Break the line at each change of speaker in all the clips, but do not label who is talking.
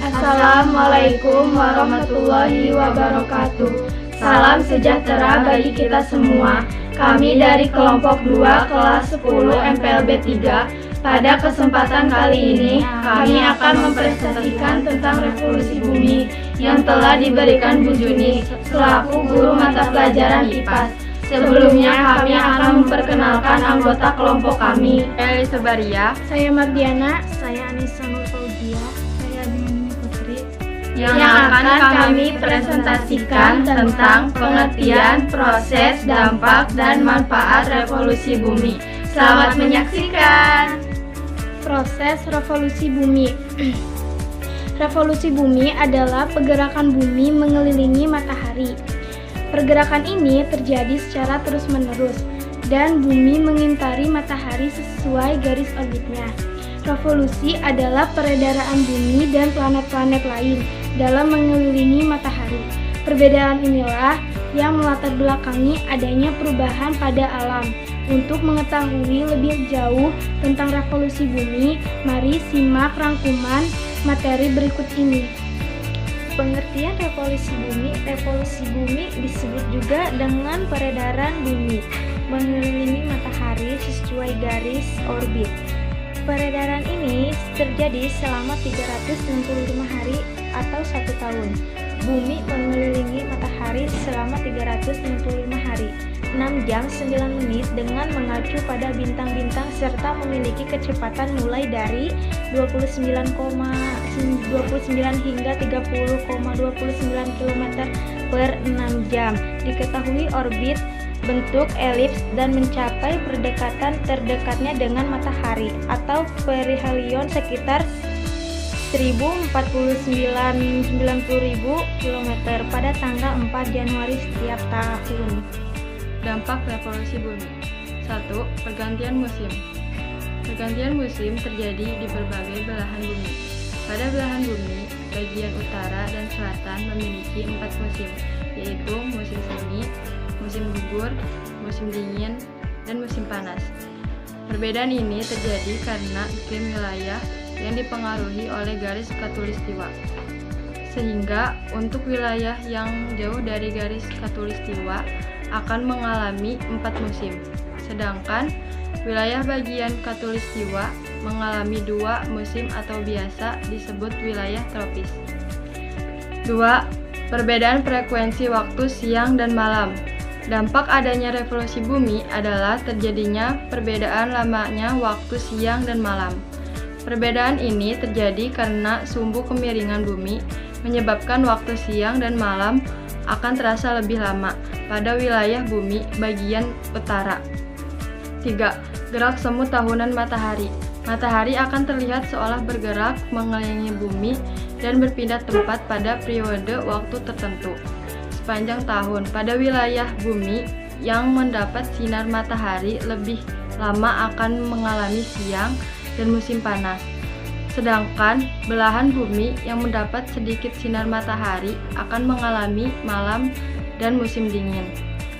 Assalamualaikum warahmatullahi wabarakatuh. Salam sejahtera bagi kita semua. Kami dari kelompok 2 kelas 10 MPLB 3. Pada kesempatan kali ini, kami akan mempresentasikan tentang revolusi bumi yang telah diberikan Bu Juni selaku guru mata pelajaran IPAS. Sebelumnya, kami akan memperkenalkan anggota kelompok kami.
Elisa Baria,
saya Mardiana, saya Anissa Nur Fauzia, saya Bimini Putri.
Yang akan kami presentasikan tentang pengertian, proses, dampak, dan manfaat revolusi bumi. Selamat menyaksikan.
Proses revolusi bumi. Revolusi bumi adalah pergerakan bumi mengelilingi matahari. Pergerakan ini terjadi secara terus-menerus dan bumi mengitari matahari sesuai garis orbitnya. Revolusi adalah peredaran bumi dan planet-planet lain dalam mengelilingi matahari. Perbedaan inilah yang melatar belakangi adanya perubahan pada alam. Untuk mengetahui lebih jauh tentang revolusi bumi, mari simak rangkuman materi berikut ini. Pengertian revolusi bumi disebut juga dengan peredaran bumi mengelilingi matahari sesuai garis orbit. Peredaran ini terjadi selama 365 hari atau 1 tahun. Bumi mengelilingi matahari selama 365 hari, 6 jam 9 menit dengan mengacu pada bintang-bintang serta memiliki kecepatan mulai dari 29 hingga 30,29 km per 6 jam. Diketahui orbit bentuk elips dan mencapai perdekatan terdekatnya dengan matahari atau perihelion sekitar 1.090.000 km pada tanggal 4 Januari setiap tahun.
dampak revolusi bumi. 1. Pergantian musim. Pergantian musim terjadi di berbagai belahan bumi. Pada belahan bumi, bagian utara dan selatan memiliki 4 musim, yaitu musim semi, musim gugur, musim dingin, dan musim panas. Perbedaan ini terjadi karena iklim wilayah yang dipengaruhi oleh garis khatulistiwa. Sehingga untuk wilayah yang jauh dari garis khatulistiwa akan mengalami 4 musim, sedangkan wilayah bagian khatulistiwa mengalami 2 musim atau biasa disebut wilayah tropis. 2. Perbedaan frekuensi waktu siang dan malam. Dampak adanya revolusi bumi adalah terjadinya perbedaan lamanya waktu siang dan malam. Perbedaan ini terjadi karena sumbu kemiringan bumi menyebabkan waktu siang dan malam akan terasa lebih lama pada wilayah bumi bagian utara. 3. Gerak semu tahunan matahari. Matahari akan terlihat seolah bergerak mengelilingi bumi dan berpindah tempat pada periode waktu tertentu sepanjang tahun. Pada wilayah bumi yang mendapat sinar matahari lebih lama akan mengalami siang dan musim panas. Sedangkan belahan bumi yang mendapat sedikit sinar matahari akan mengalami malam dan musim dingin.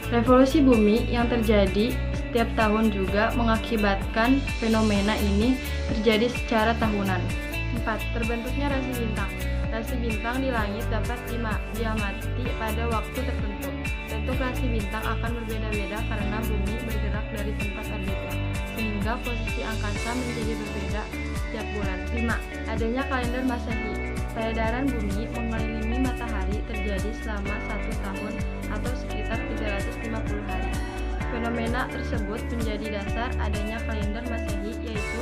Revolusi bumi yang terjadi setiap tahun juga mengakibatkan fenomena ini terjadi secara tahunan. 4. Terbentuknya rasi bintang. Rasi bintang di langit dapat diamati pada waktu tertentu. Bentuk rasi bintang akan berbeda-beda karena bumi bergerak dari tempat orbitnya, sehingga posisi angkasa menjadi berbeda setiap bulan. 5. Adanya kalender Masehi. Peredaran bumi mengelilingi matahari terjadi selama 1 tahun atau sekitar 350 hari. Fenomena tersebut menjadi dasar adanya kalender Masehi, yaitu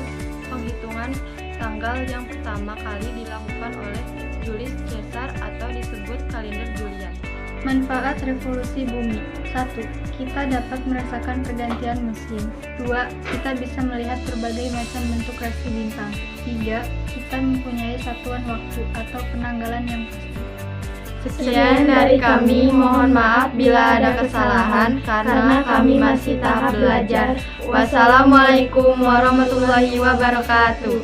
penghitungan tanggal yang pertama kali dilakukan oleh Julius Caesar atau disebut kalender Julian.
Manfaat revolusi bumi. 1. Kita dapat merasakan pergantian musim. 2. Kita bisa melihat berbagai macam bentuk rasi bintang. 3. Kita mempunyai satuan waktu atau penanggalan yang pasti.
Sekian dari kami, mohon maaf bila ada kesalahan karena kami masih tahap belajar. Wassalamualaikum warahmatullahi wabarakatuh.